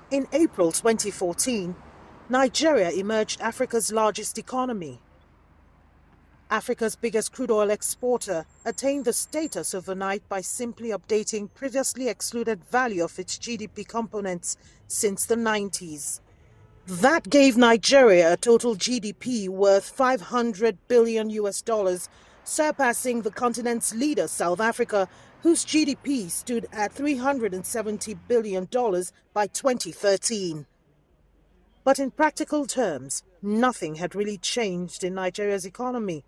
In April 2014, Nigeria emerged Africa's largest economy. Africa's biggest crude oil exporter attained the status overnight by simply updating previously excluded value of its GDP components since the 90s. That gave Nigeria a total GDP worth 500 billion US dollars, surpassing the continent's leader, South Africa, whose GDP stood at $370 billion by 2013. But in practical terms, nothing had really changed in Nigeria's economy.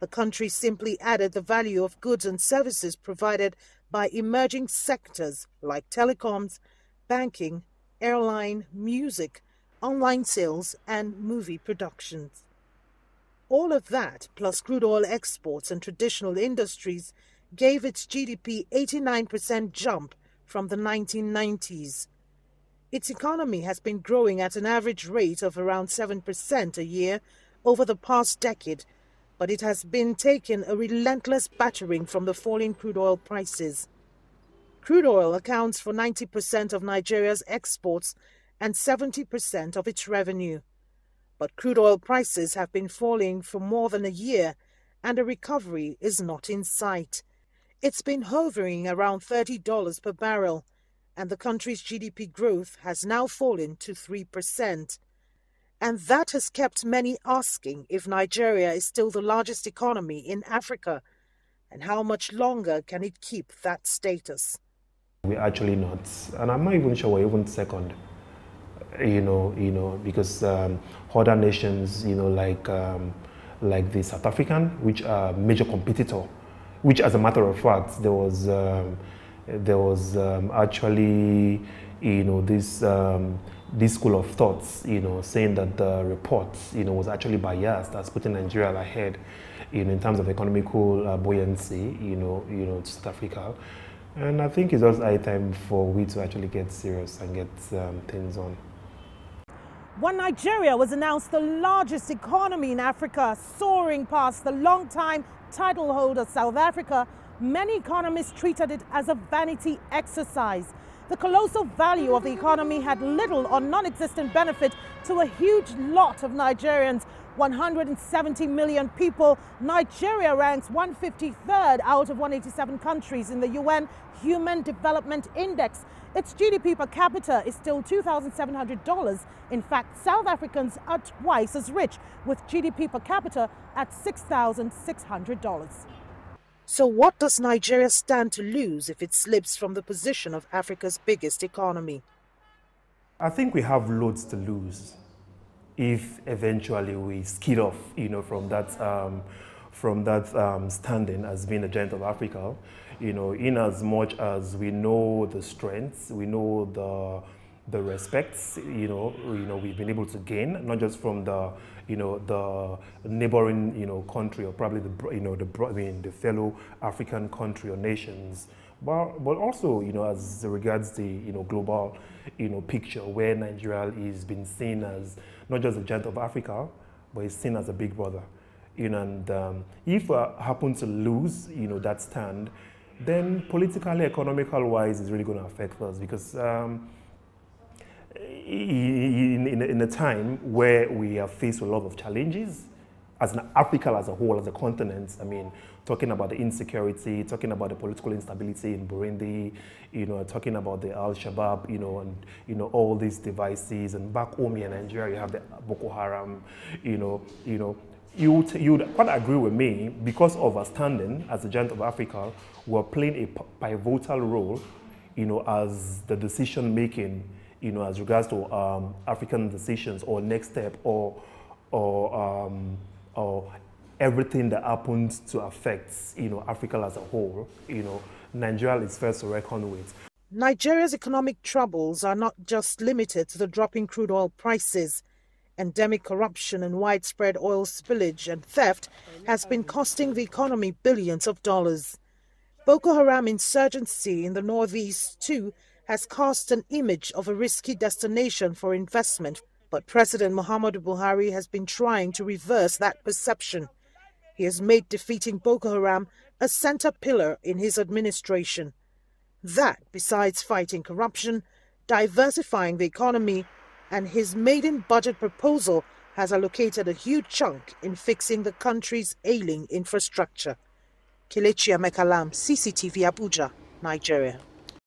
The country simply added the value of goods and services provided by emerging sectors like telecoms, banking, airline, music, online sales, and movie productions. All of that, plus crude oil exports and traditional industries, gave its GDP 89% jump from the 1990s. Its economy has been growing at an average rate of around 7% a year over the past decade, but it has been taking a relentless battering from the falling crude oil prices. Crude oil accounts for 90% of Nigeria's exports and 70% of its revenue. But crude oil prices have been falling for more than a year, and a recovery is not in sight. It's been hovering around $30 per barrel, and the country's GDP growth has now fallen to 3%. And that has kept many asking if Nigeria is still the largest economy in Africa, and how much longer can it keep that status? We're actually not, and I'm not even sure we're even second. Because other nations, like the South African, which are a major competitor, which, as a matter of fact, there was actually, this school of thoughts, saying that the report, was actually biased, as putting Nigeria ahead, in terms of economical buoyancy, to South Africa. And I think it's just high time for we to actually get serious and get things on. When Nigeria was announced the largest economy in Africa, soaring past the long-time title holder South Africa, many economists treated it as a vanity exercise. The colossal value of the economy had little or non-existent benefit to a huge lot of Nigerians. 170 million people. Nigeria ranks 153rd out of 187 countries in the UN Human Development Index. Its GDP per capita is still $2,700. In fact, South Africans are twice as rich, with GDP per capita at $6,600. So what does Nigeria stand to lose if it slips from the position of Africa's biggest economy? I think we have loads to lose if eventually we skid off, from that standing as being a giant of Africa, in as much as we know the strengths, we know the respects, we've been able to gain, not just from the neighboring, country, or probably the fellow African country or nations, but also, as regards the, global, picture, where Nigeria is being seen as not just a giant of Africa, but is seen as a big brother. And if we happen to lose, that stand, then politically, economical-wise, it's really going to affect us, because in a time where we are faced with a lot of challenges, as an Africa as a whole, as a continent, talking about the insecurity, talking about the political instability in Burundi, talking about the Al-Shabaab, and all these devices, and back home in Nigeria, you have the Boko Haram, you'd quite agree with me, because of our standing as a giant of Africa, we're playing a pivotal role, as the decision making, as regards to African decisions or next step or everything that happens to affect, Africa as a whole, Nigeria is first to reckon with. Nigeria's economic troubles are not just limited to the dropping crude oil prices. Endemic corruption and widespread oil spillage and theft has been costing the economy billions of dollars. Boko Haram insurgency in the northeast, too, has cast an image of a risky destination for investment, but President Muhammadu Buhari has been trying to reverse that perception. He has made defeating Boko Haram a center pillar in his administration. That, besides fighting corruption, diversifying the economy, and his maiden budget proposal has allocated a huge chunk in fixing the country's ailing infrastructure. Kelechi Amekalam, CCTV Abuja, Nigeria.